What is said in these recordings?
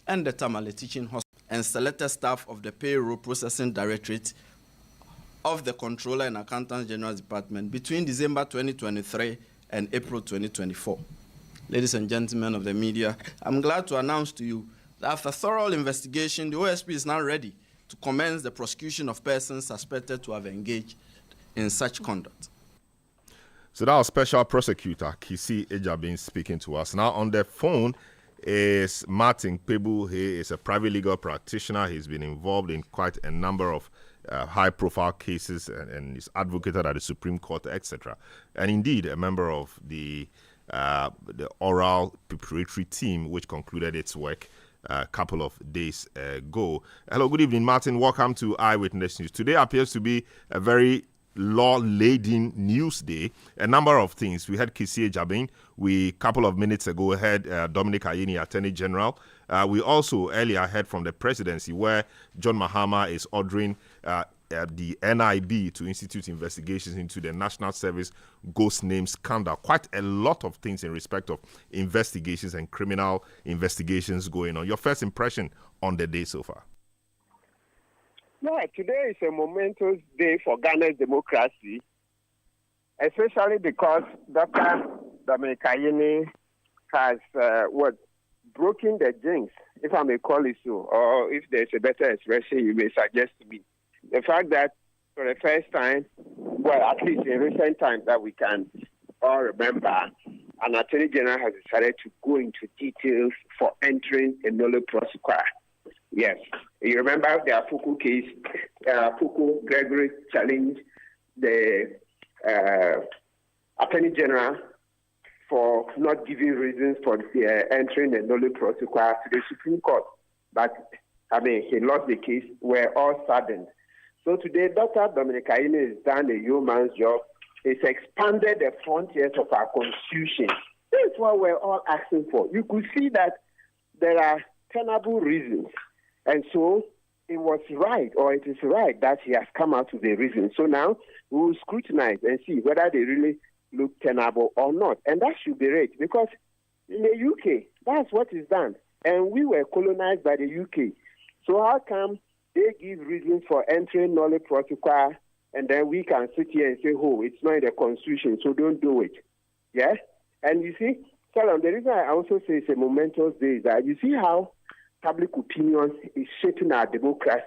and the Tamale Teaching Hospital, and selected staff of the Payroll Processing Directorate of the Controller and Accountant General Department between December 2023 and April 2024. Ladies and gentlemen of the media, I'm glad to announce to you that after thorough investigation, the OSP is now ready to commence the prosecution of persons suspected to have engaged in such conduct. So that was Special Prosecutor Kisi Ejabin speaking to us. Now on the phone is Martin Pebu. He is a private legal practitioner. He's been involved in quite a number of high-profile cases and is advocated at the Supreme Court, etc. And indeed, a member of the oral preparatory team, which concluded its work a couple of days ago. Hello, good evening, Martin. Welcome to Eyewitness News. Today appears to be a very law-laden news day. A number of things. We had Kisi Ejabin. We, a couple of minutes ago, had Dominic Ayeni, Attorney General. We also earlier heard from the presidency where John Mahama is ordering the NIB to institute investigations into the National Service ghost name scandal. Quite a lot of things in respect of investigations and criminal investigations going on. Your first impression on the day so far? Yeah, today is a momentous day for Ghana's democracy, especially because Dr. Dominic Ayeni has broken the jinx, if I may call it so, or if there's a better expression you may suggest to me. The fact that for the first time, well, at least in recent times that we can all remember, an Attorney General has decided to go into details for entering a nolle prosequi. Yes. You remember the Afuku case, Afuku Gregory challenged the Attorney General for not giving reasons for entering a nolle prosequi to the Supreme Court. But, he lost the case. We're all saddened. So today, Dr. Dominic Ayeni has done a yeoman's job. It's expanded the frontiers of our Constitution. That's what we're all asking for. You could see that there are tenable reasons. And so it was right, or it is right, that he has come out with the reasons. So now we will scrutinize and see whether they really look tenable or not. And that should be right, because in the UK, that's what is done. And we were colonized by the UK. So how come they give reasons for entering nolle prosequi, and then we can sit here and say, oh, it's not in the Constitution, so don't do it. Yeah? And you see, Salam, the reason I also say it's a momentous day is that you see how public opinion is shaping our democracy.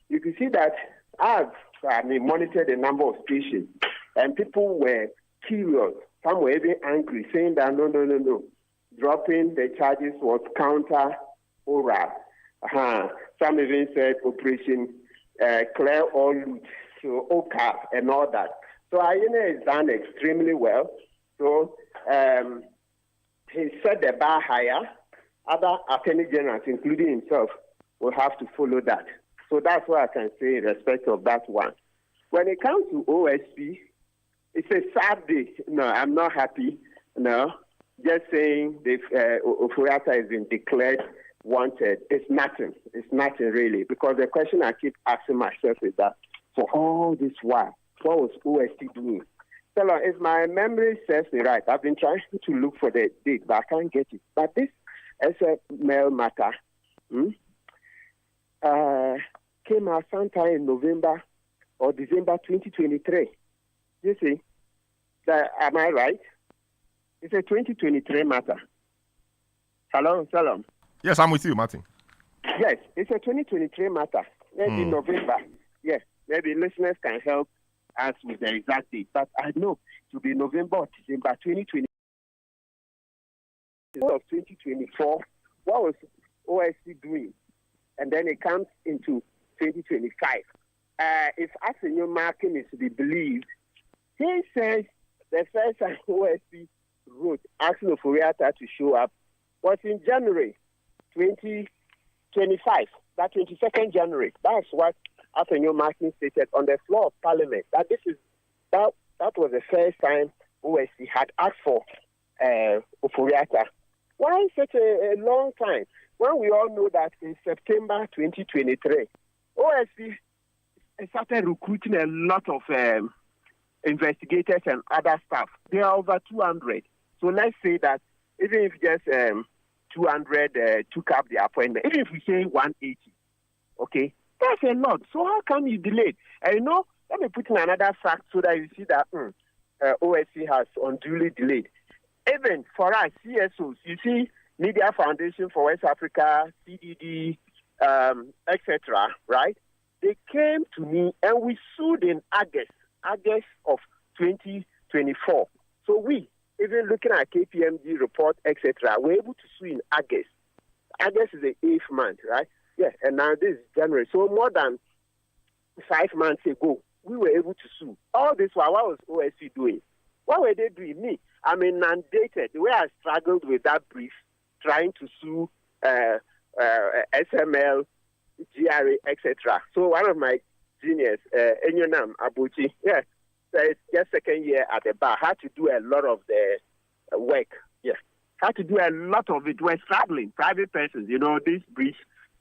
You can see that I've monitored a number of stations, and people were curious. Some were even angry, saying that no. Dropping the charges was counter-oral. Some even said Operation Clear All Loot, so OCAP and all that. So Ayeni has done extremely well. So he set the bar higher. Other attorney generals, including himself, will have to follow that. So that's what I can say in respect of that one. When it comes to OSP, it's a sad day. No, I'm not happy. No, just saying Oforiatta has been declared wanted. It's nothing. It's nothing really. Because the question I keep asking myself is that for all this while, what was OSP doing? So if my memory serves me right, I've been trying to look for the date, but I can't get it. But this SML matter came out sometime in November or December 2023. You see, am I right? It's a 2023 matter. Hello, Salam. Yes, I'm with you, Martin. Yes, it's a 2023 matter. Maybe November. Yes, maybe listeners can help us with the exact date. But I know it will be November or December 2020. Of 2024, what was OSC doing? And then it comes into 2025. If Asenyo Markin is to be believed, he says the first time OSC wrote asking Oforiatta to show up was in January 2025, that 22nd January. That's what Asenyo Martin stated on the floor of Parliament. That that was the first time OSC had asked for Oforiatta. Why such a long time? When we all know that in September 2023, OSC started recruiting a lot of investigators and other staff. There are over 200. So let's say that even if just 200 took up the appointment. Even if we say 180, okay, that's a lot. So how come you delayed? And let me put in another fact so that you see that OSC has unduly delayed. Even for us, CSOs, you see, Media Foundation for West Africa, CDD, etc., right? They came to me and we sued in August of 2024. So we, even looking at KPMG report, etc., we're able to sue in August. August is the 8th month, right? Yes, and now this is January. So more than 5 months ago, we were able to sue. All this while, what was OSC doing? What were they doing? Me, I'm inundated. The way I struggled with that brief, trying to sue SML, GRA, etc. So one of my juniors, Enyonam Abuchi, it's just second year at the bar, had to do a lot of the work. Yeah, had to do a lot of it. We're struggling, private persons. This brief,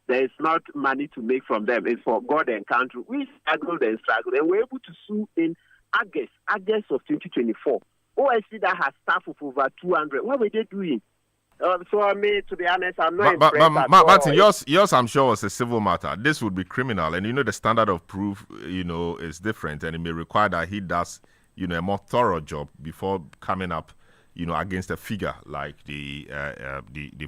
there's not money to make from them. It's for God and country. We struggled, and we're able to sue in August of 2024. OSC that has staff of over 200. What were they doing? To be honest, I'm not impressed at all. Martin, yours, I'm sure, was a civil matter. This would be criminal, and the standard of proof, is different, and it may require that he does, a more thorough job before coming up, against a figure like the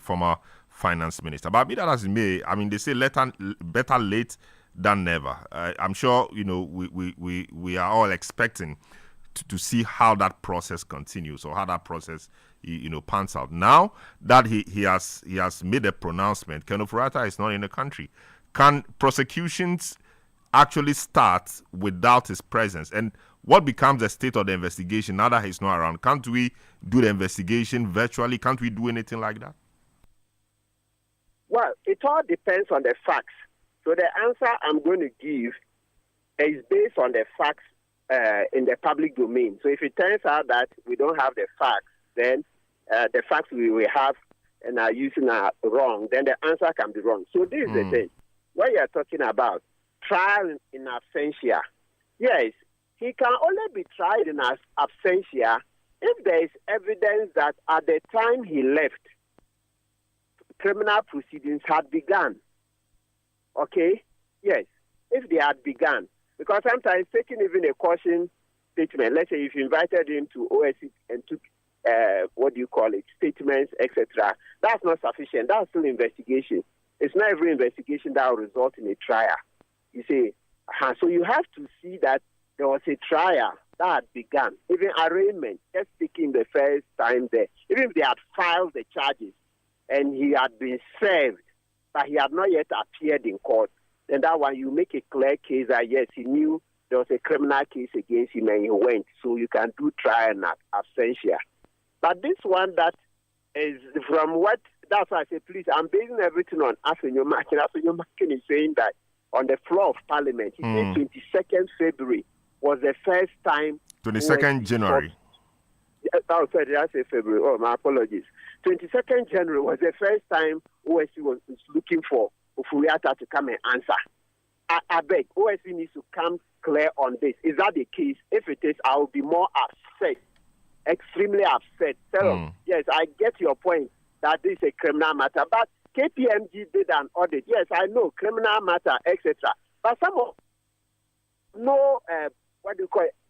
former finance minister. But be that as it may, they say better late than never. I'm sure, we are all expecting to see how that process continues or how that process pans out. Now that he has made a pronouncement, Ken Ofori-Atta is not in the country. Can prosecutions actually start without his presence? And what becomes the state of the investigation now that he's not around? Can't we do the investigation virtually? Can't we do anything like that? Well, it all depends on the facts. So the answer I'm going to give is based on the facts in the public domain. So if it turns out that we don't have the facts, then the facts we have and are using are wrong, then the answer can be wrong. So this is the thing. What you are talking about, trial in absentia. Yes, he can only be tried in absentia if there is evidence that at the time he left, criminal proceedings had begun. Okay? Yes, if they had begun. Because sometimes taking even a caution statement, let's say if you invited him to OSC and took, statements, etc., that's not sufficient. That's still investigation. It's not every investigation that will result in a trial. You see, so you have to see that there was a trial that had begun. Even arraignment, just taking the first time there. Even if they had filed the charges and he had been served, but he had not yet appeared in court, then that one you make a clear case that yes, he knew there was a criminal case against him and he went. So you can do trial in absentia. But this one that is from what, that's why I say, please, I'm basing everything on Afenyomakin. Afenyomakin is saying that on the floor of Parliament, he said 22nd February was the first time. 22nd January. Oh, sorry, did I say February? Oh, my apologies. 22nd January was the first time OSC was looking for Ofori-Atta to come and answer. I beg, OSC needs to come clear on this. Is that the case? If it is, I will be more upset, extremely upset. Yes, I get your point that this is a criminal matter, but KPMG did an audit. Yes, I know, criminal matter, etc. But some of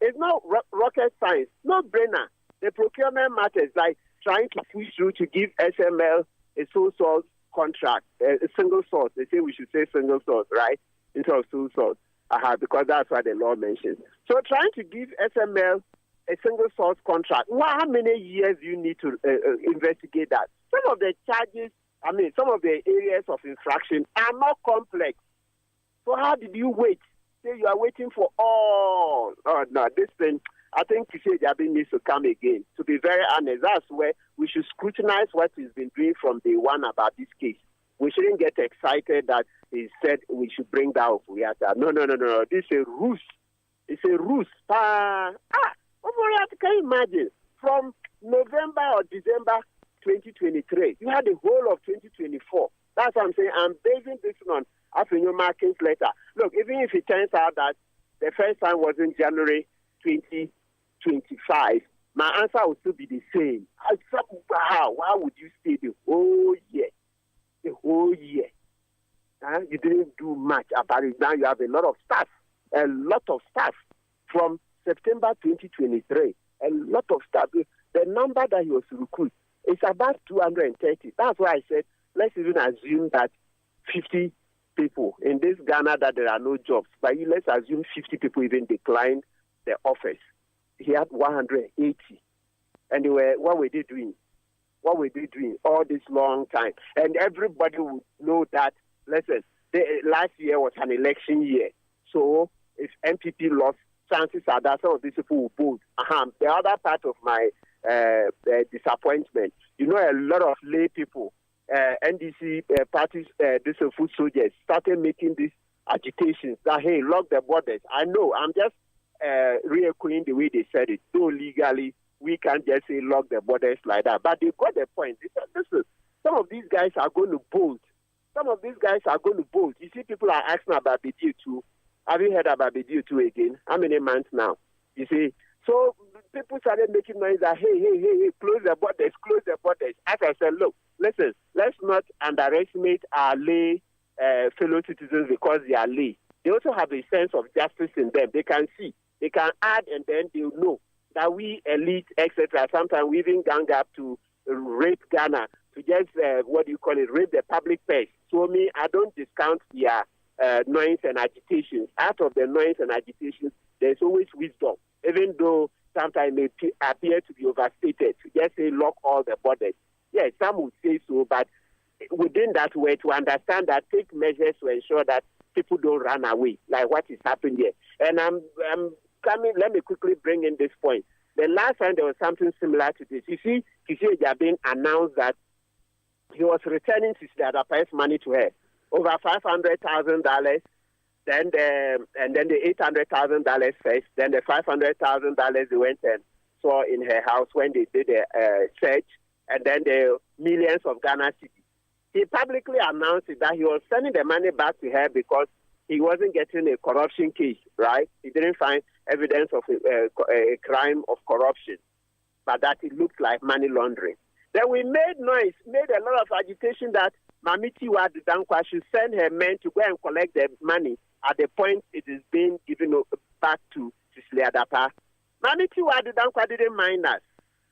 it's not rocket science, no brainer. The procurement matters, like trying to push through to give SML a sole source contract, a single source. They say we should say single source, right? Instead of sole source, because that's what the law mentions. So trying to give SML a single source contract, how many years do you need to investigate that? Some of the charges, some of the areas of infraction are not complex. So how did you wait? Say you are waiting for all. Oh, no, this thing, I think Jabi needs to come again. To be very honest, that's where we should scrutinize what he's been doing from day one about this case. We shouldn't get excited that he said we should bring down Ofori-Atta. No. This is a ruse. It's a ruse. Ofori-Atta, can you imagine? From November or December 2023, you had the whole of 2024. That's what I'm saying. I'm basing this on Afenyomakin's letter. Look, even if it turns out that the first time was in January 2025, my answer would still be the same. I said, wow, why would you stay the whole year? The whole year. You didn't do much about it. Now you have a lot of staff from September 2023. A lot of staff. The number that he was recruited is about 230. That's why I said, let's even assume that 50 people in this Ghana that there are no jobs. But let's assume 50 people even declined the offers. He had 180. And what were they doing? What were they doing all this long time? And everybody would know that, listen, last year was an election year. So if MPP lost, chances are that some of these people will vote. The other part of my disappointment, a lot of lay people, NDC parties, these foot soldiers, started making these agitations that, hey, lock the borders. I know, I'm just re-echoing the way they said it. So legally, we can't just say lock the borders like that. But they got the point. They said, listen, some of these guys are going to bolt. Some of these guys are going to bolt. You see, people are asking about Bediu 2. Have you heard about Bediu 2 again? How many months now? You see? So people started making noise that, hey, close the borders, close the borders. As I said, look, listen, let's not underestimate our lay fellow citizens because they are lay. They also have a sense of justice in them. They can see, they can add, and then they'll know that we elite, etc., sometimes we even gang up to rape Ghana, to just, rape the public purse. So I don't discount their noise and agitations. Out of the noise and agitations, there's always wisdom, even though sometimes it may appear to be overstated, to just say lock all the borders. Yes, some would say so, but within that way, to understand that, take measures to ensure that people don't run away, like what is happening here. And I'm coming, let me quickly bring in this point. The last time there was something similar to this. You see, Kisi Ejabin announced that he was returning Sister Adapa's money to her, over $500,000, then the $800,000 first, then the $500,000 they went and saw in her house when they did a search, and then the millions of Ghana cedis. He publicly announced that he was sending the money back to her because he wasn't getting a corruption case, right? He didn't find evidence of a crime of corruption, but that it looked like money laundering. Then we made noise, made a lot of agitation that Mamiti Wadidankwa should send her men to go and collect the money at the point it is being given back to Cecilia Dapa. Mamiti Wadidankwa didn't mind us.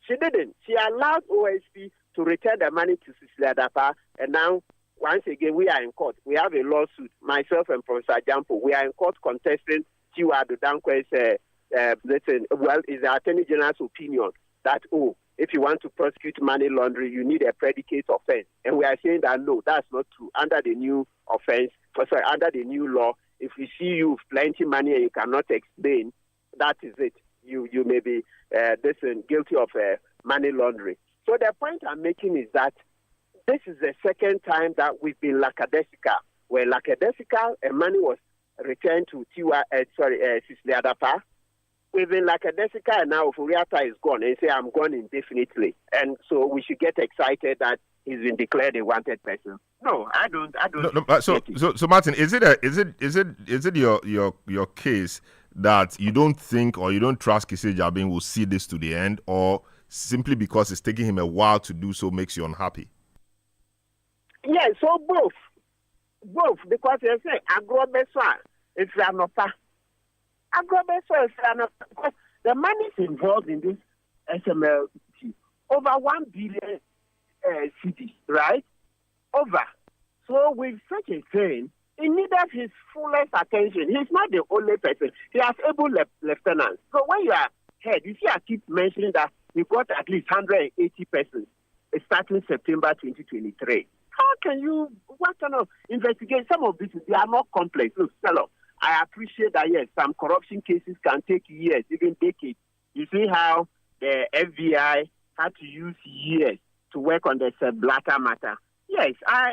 She didn't. She allowed OSP to return the money to Cecilia Dapa, and now, once again, we are in court. We have a lawsuit, myself and Professor Jampo. We are in court contesting Tiwa Adudankwa's, is the Attorney General's opinion that, if you want to prosecute money laundering, you need a predicate offense. And we are saying that, no, that's not true. Under the new under the new law, if we see you with plenty money and you cannot explain, that is it. You may be guilty of money laundering. So the point I'm making is that this is the second time that we've been lackadaisical, where lackadaisical and money was returned to Cecilia Dapa. We've been lackadaisical, and now Furiata is gone, and say, I'm gone indefinitely. And so we should get excited that he's been declared a wanted person. No, I don't. So Martin, is it your case that you don't think or you don't trust Kisi Ejabin will see this to the end, or simply because it's taking him a while to do so makes you unhappy? Yeah, so both, because you say agrobeswa is ranopa. Agrobeswa is ranopa because the money is involved in this SML over 1 billion cedis, right? Over. So with such a thing, he needed his fullest attention. He's not the only person. He has able lieutenants. So when you are head, you see, I keep mentioning that we got at least 180 persons starting September 2023. How can you, what kind of investigation? Some of these, they are not complex. Look, I appreciate that, yes, some corruption cases can take years, even decades. You see how the FBI had to use years to work on the Blatter matter. Yes, I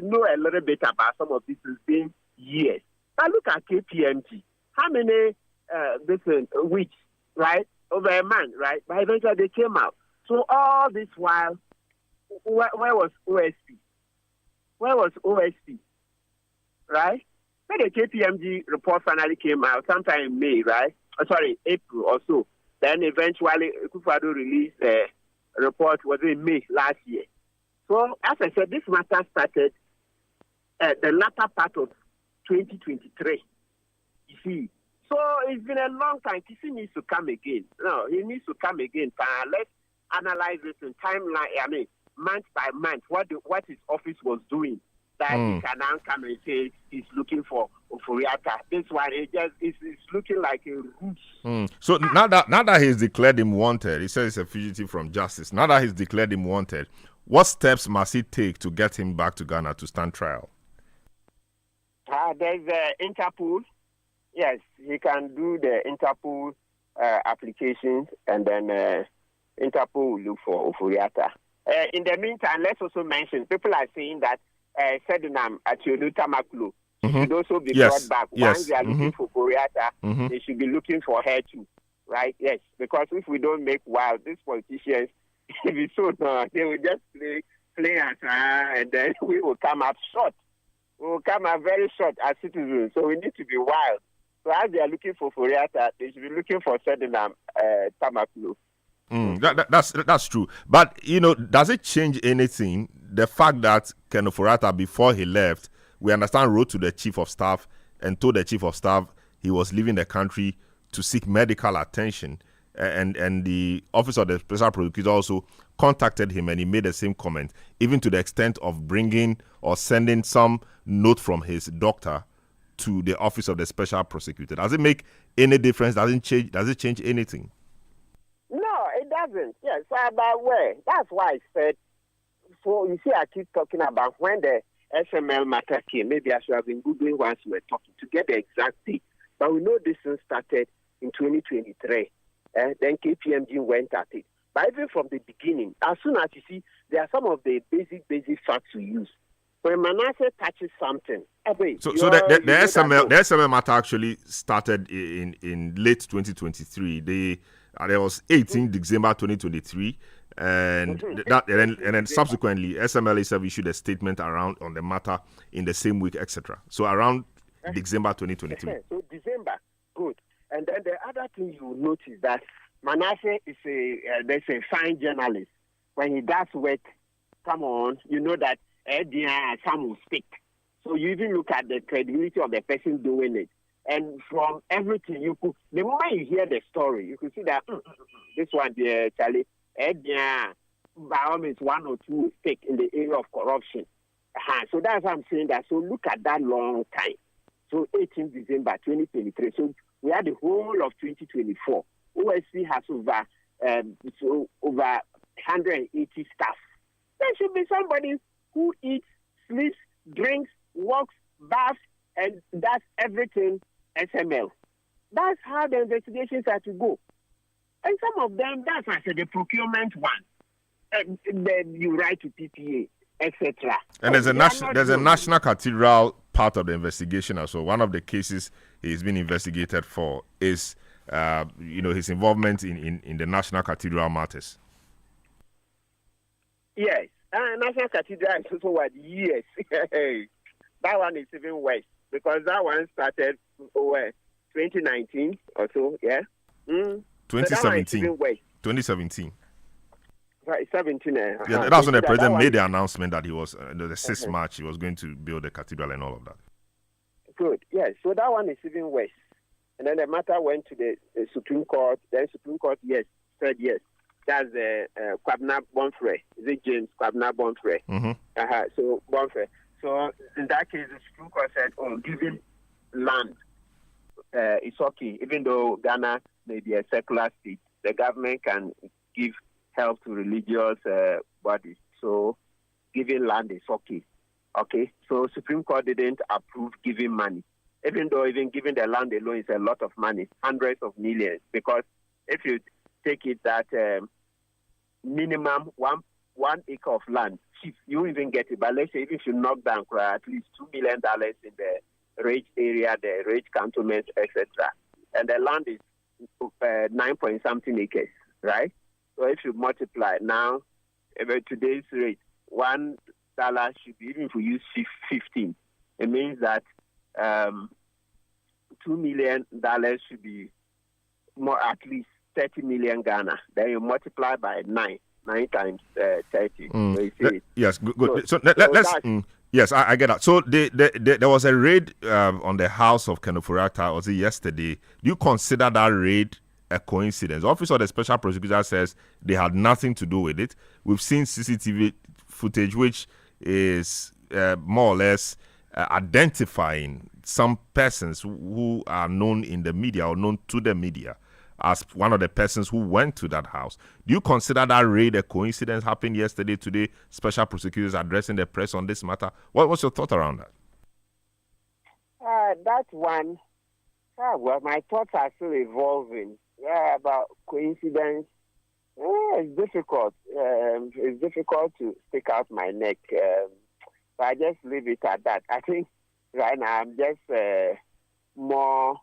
know a little bit about some of these. It's been years. But look at KPMG. How many weeks, right? Over a month, right? But eventually they came out. So all this while, where was OSP? Where was OSP? Right? When the KPMG report finally came out, sometime in May, right? April or so. Then eventually, Akufo-Addo released a report, was in May last year. So, as I said, this matter started the latter part of 2023. You see. So, it's been a long time. Kisi needs to come again. No, he needs to come again. Let's analyze this in timeline, month by month, what his office was doing. That he can now come and say he's looking for Oforiatta. This one, it's looking like a ruse. So now that he's declared him wanted, he says he's a fugitive from justice. Now that he's declared him wanted, what steps must he take to get him back to Ghana to stand trial? There's Interpol. Yes, he can do the Interpol applications, and then Interpol will look for Oforiatta. In the meantime, let's also mention, people are saying that Sedinam Ationu Tamaklo should also be brought back. Once they are looking for Oforiatta, they should be looking for her too, right? Yes, because if we don't make wild, these politicians, if it's so, they will just play us, and then we will come up short. We will come up very short as citizens, so we need to be wild. So as they are looking for Oforiatta, they should be looking for Sedinam Tamaklo. That's true. But, does it change anything, the fact that Ken Oforiatta, before he left, we understand, wrote to the chief of staff and told the chief of staff he was leaving the country to seek medical attention, and the office of the special prosecutor also contacted him, and he made the same comment, even to the extent of bringing or sending some note from his doctor to the office of the special prosecutor. Does it make any difference? Does it change anything? No, it doesn't. Yes, about where? That's why I said. So you see, I keep talking about when the SML matter came. Maybe I should have been googling once we were talking to get the exact date. But we know this thing started in 2023. Then KPMG went at it. But even from the beginning, as soon as you see, there are some of the basic facts we use. When Manasseh touches something, so the SML matter actually started in late 2023. There was 18 December 2023, and then subsequently SML issued a statement around on the matter in the same week, etc. So around December 2023. So December, good. And then the other thing you will notice that Manasseh is there's a fine journalist. When he does work, come on, you know that some will speak. So you even look at the credibility of the person doing it. And from everything, the moment you hear the story, you could see that this one, Charlie, by all means, one or two stick in the area of corruption. So that's what I'm saying that. So look at that long time. So 18 December 2023. So we had the whole of 2024. OSC has over 180 staff. There should be somebody who eats, sleeps, drinks, walks, baths, and does everything SML. That's how the investigations are to go. And some of them, that's why I said the procurement one. Then you write to PPA, etc. And there's a national cathedral part of the investigation as well. One of the cases he's been investigated for is his involvement in the national cathedral matters. Yes. National Cathedral is also what years. That one is even worse because that one started 2019 or so, yeah? 2017. So 2017. Right, 17. Yeah, that's when the president made the announcement that he was, the 6th March, he was going to build a cathedral and all of that. Good, yes. So that one is even worse. And then the matter went to the Supreme Court. Then Supreme Court, said yes. That's Kwabena Bonfrey. Is it James Kwabena Bonfrey? So Bonfrey. So in that case, the Supreme Court said, giving land is okay. Even though Ghana may be a secular state, the government can give help to religious bodies. So giving land is okay. Okay. So Supreme Court didn't approve giving money. Even though even giving the land alone is a lot of money, hundreds of millions. Because if you take it that minimum one acre of land, you won't even get it. But let's say even if you knock down at least $2 million in the rage area, the rage cantonment, etc. And the land is 9-point-something acres, right? So if you multiply now, about today's rate, $1 should be, even if we use 15, it means that $2 million should be more, at least 30 million Ghana. Then you multiply by 9 times 30. So you see yes, good. So let's. Yes, I get that. So there was a raid on the house of Kenoforiata, was it yesterday? Do you consider that raid a coincidence? The Office of the Special Prosecutor says they had nothing to do with it. We've seen CCTV footage which is more or less identifying some persons who are known in the media or known to the media as one of the persons who went to that house. Do you consider that raid a coincidence? Happened yesterday, today, special prosecutors addressing the press on this matter? What's your thought around that? That one, well, my thoughts are still evolving. Yeah, about coincidence. It's difficult. It's difficult to stick out my neck. But I just leave it at that. I think right now I'm just more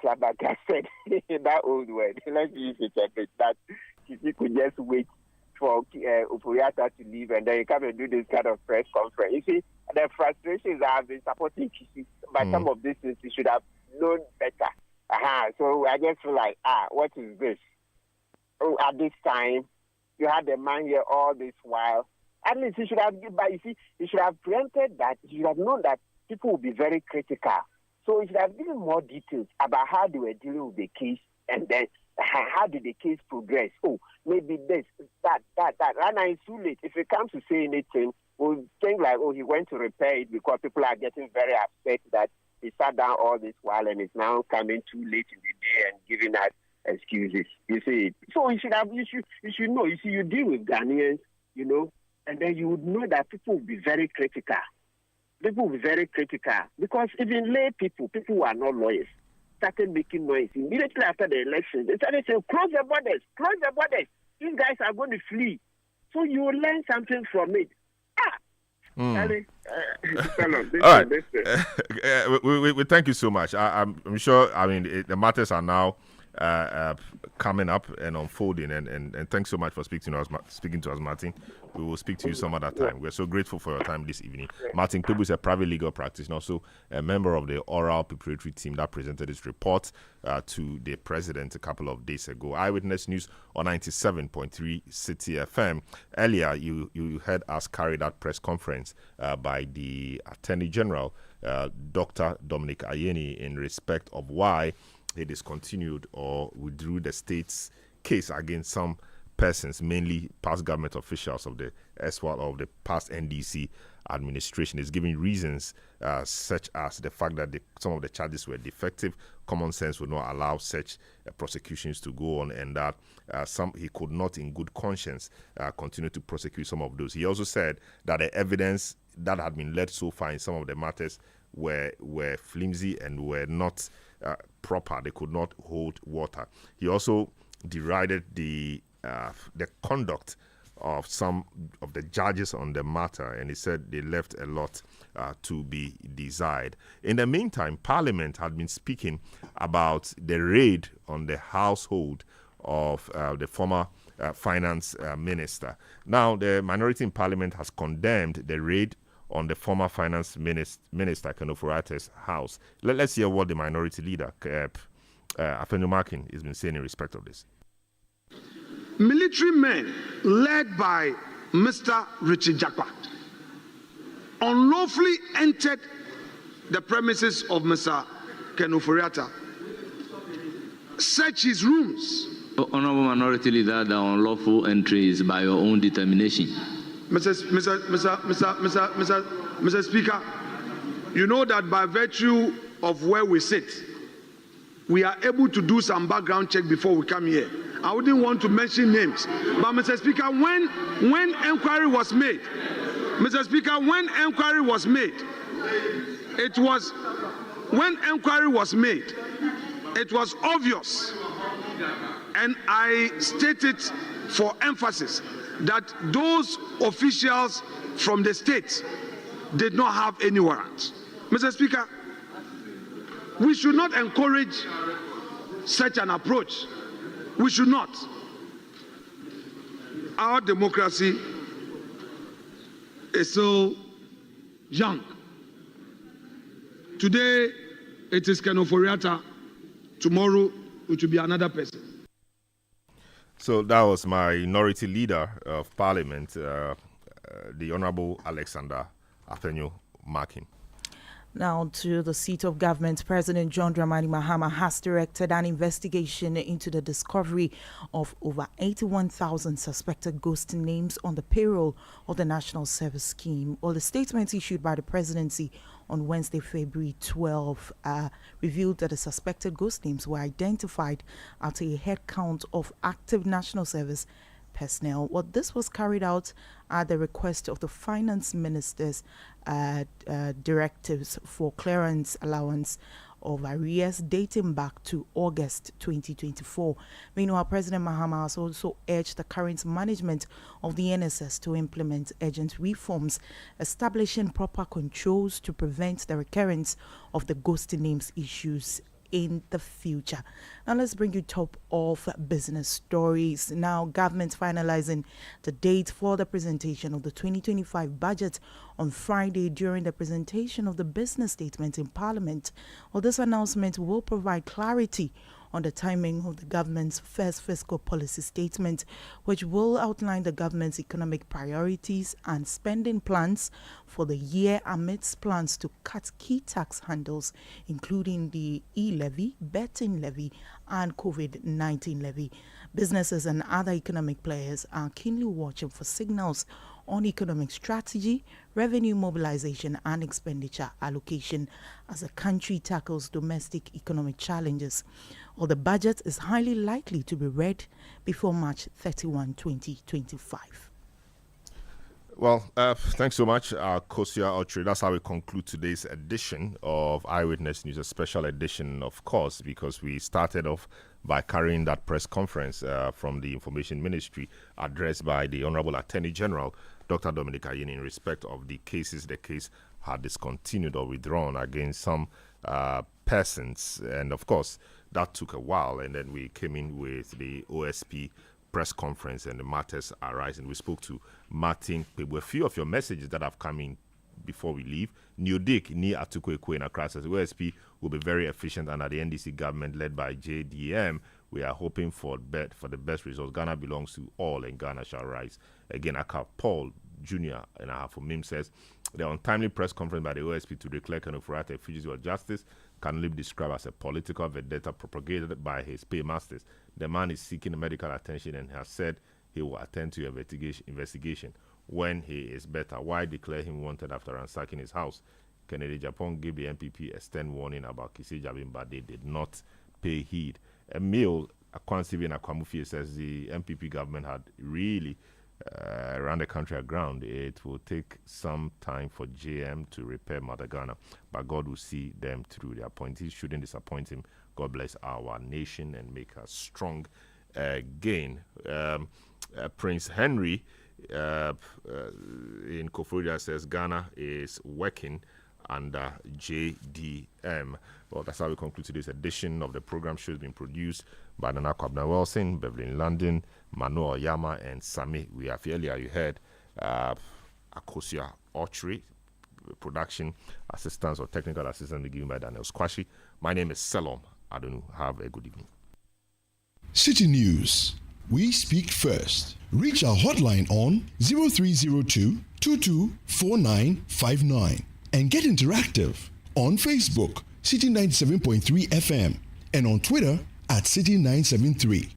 flabbergasted in that old word. Let's use it a bit. That you could just wait for Oforiatta to leave and then you come and do this kind of press conference. You see, the frustrations I have been supporting Kisi, but some of these things you should have known better. So I just feel like, what is this? Oh, at this time, you had the man here all this while. At least you should have, but you see, you should have preempted that. You should have known that people would be very critical. So you should have given more details about how they were dealing with the case and then how did the case progress. Oh, maybe this, that. Right now it's too late. If it comes to say anything, we'll think like, oh, he went to repair it because people are getting very upset that he sat down all this while and it's now coming too late in the day and giving us excuses. You see, so you should know. You see, you deal with Ghanaians, you know, and then you would know that people will be very critical. People will be very critical because even lay people who are not lawyers, started making noise immediately after the election. They started saying, close the borders. These guys are going to flee. So you will learn something from it. All right. We thank you so much. I'm sure, I mean, the matters are now coming up and unfolding, and thanks so much for speaking to us, Martin. We will speak to you some other time. We're so grateful for your time this evening. Martin Kpebu is a private legal practitioner, also a member of the oral preparatory team that presented this report to the president a couple of days ago. Eyewitness News on 97.3 City FM. Earlier, you heard us carry that press conference by the Attorney General, Dr. Dominic Ayeni, in respect of why he discontinued or withdrew the state's case against some persons, mainly past government officials of the past NDC administration. Is giving reasons such as the fact that some of the charges were defective. Common sense would not allow such prosecutions to go on, and that he could not, in good conscience, continue to prosecute some of those. He also said that the evidence that had been led so far in some of the matters were flimsy and were not proper. They could not hold water. He also derided the conduct of some of the judges on the matter, and he said they left a lot to be desired. In the meantime, Parliament had been speaking about the raid on the household of the former finance minister. Now, the minority in Parliament has condemned the raid on the former finance minister, Kenoforiatta's house. Let's hear what the minority leader, Afenyo Markin, has been saying in respect of this. Military men led by Mr. Richard Jakwa unlawfully entered the premises of Mr. Kenoforiatta, searched his rooms. Honorable Minority Leader, the unlawful entry is by your own determination. Mr. Speaker, you know that by virtue of where we sit, we are able to do some background check before we come here. I wouldn't want to mention names, but Mr. Speaker, when inquiry was made, Mr. Speaker, when inquiry was made, it was obvious, and I stated for emphasis that those officials from the state did not have any warrant. Mr. Speaker, we should not encourage such an approach. We should not. Our democracy is so young. Today, it is Kenoforiatta. Tomorrow, it will be another person. So that was Minority Leader of Parliament, the Honourable Alexander Afenyo Markin. Now to the seat of government, President John Dramani Mahama has directed an investigation into the discovery of over 81,000 suspected ghost names on the payroll of the National Service Scheme. Well, the statement issued by the presidency on Wednesday, February 12, revealed that the suspected ghost names were identified at a head count of active National Service personnel. Well, this was carried out at the request of the finance minister's directives for clearance allowance of arrears dating back to August 2024. Meanwhile, President Mahama has also urged the current management of the NSS to implement urgent reforms, establishing proper controls to prevent the recurrence of the ghost names issues in the future. Now let's bring you top of business stories. Now, government finalizing the date for the presentation of the 2025 budget on Friday during the presentation of the business statement in Parliament. Well, this announcement will provide clarity on the timing of the government's first fiscal policy statement, which will outline the government's economic priorities and spending plans for the year amidst plans to cut key tax handles, including the e-levy, betting levy, and COVID-19 levy. Businesses and other economic players are keenly watching for signals on economic strategy, revenue mobilization, and expenditure allocation as the country tackles domestic economic challenges. Well, the budget is highly likely to be read before March 31, 2025. Well, thanks so much, Kosia Autry. That's how we conclude today's edition of Eyewitness News, a special edition, of course, because we started off by carrying that press conference from the Information Ministry addressed by the Honorable Attorney General, Dr. Dominic Ayine, in respect of the cases the case had discontinued or withdrawn against some persons. And, of course, that took a while. And then we came in with the OSP press conference and the matters arising. We spoke to Martin Pebu. A few of your messages that have come in before we leave. Neodik Ni Atukwekwe in Accra says OSP will be very efficient under the NDC government led by JDM. We are hoping for the best results. Ghana belongs to all and Ghana shall rise. Again, Aka Paul Jr. and Ahafumim says the untimely press conference by the OSP to declare Kanufurata a fugitive of justice can only be described as a political vendetta propagated by his paymasters. The man is seeking medical attention and has said he will attend to investigation when he is better. Why declare him wanted after ransacking his house? Kennedy Japan gave the MPP a stern warning about Kisi Jabin, but they did not pay heed. Emil Akwansivi Akwamufi says the MPP government had really run the country aground. It will take some time for JM to repair Mother Ghana, but God will see them through. The appointees shouldn't disappoint him. God bless our nation and make us strong again. Prince Henry in Koforia says Ghana is working under JDM. Well, that's how we conclude today's edition of the program. Show has been produced by Nana Kwabna Wilson, Beverly in London, Manoa Yama, and Sami. We have earlier, you heard Akosia Autry, production assistance or technical assistance given by Daniel Squashi. My name is Selom Adonu. Have a good evening. City News. We speak first. Reach our hotline on 0302 224959 and get interactive on Facebook, City 97.3 FM, and on Twitter at City 973.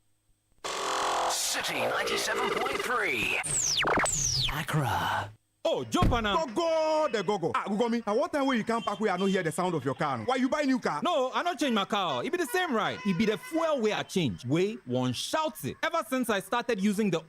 City 97.3. Accra. Oh, jump on now. Go, Google me. And what time when you come back, we are not hear the sound of your car? Why you buy new car? No, I not change my car. It be the same, right? It be the fuel way I change. Way one shouts it. Ever since I started using the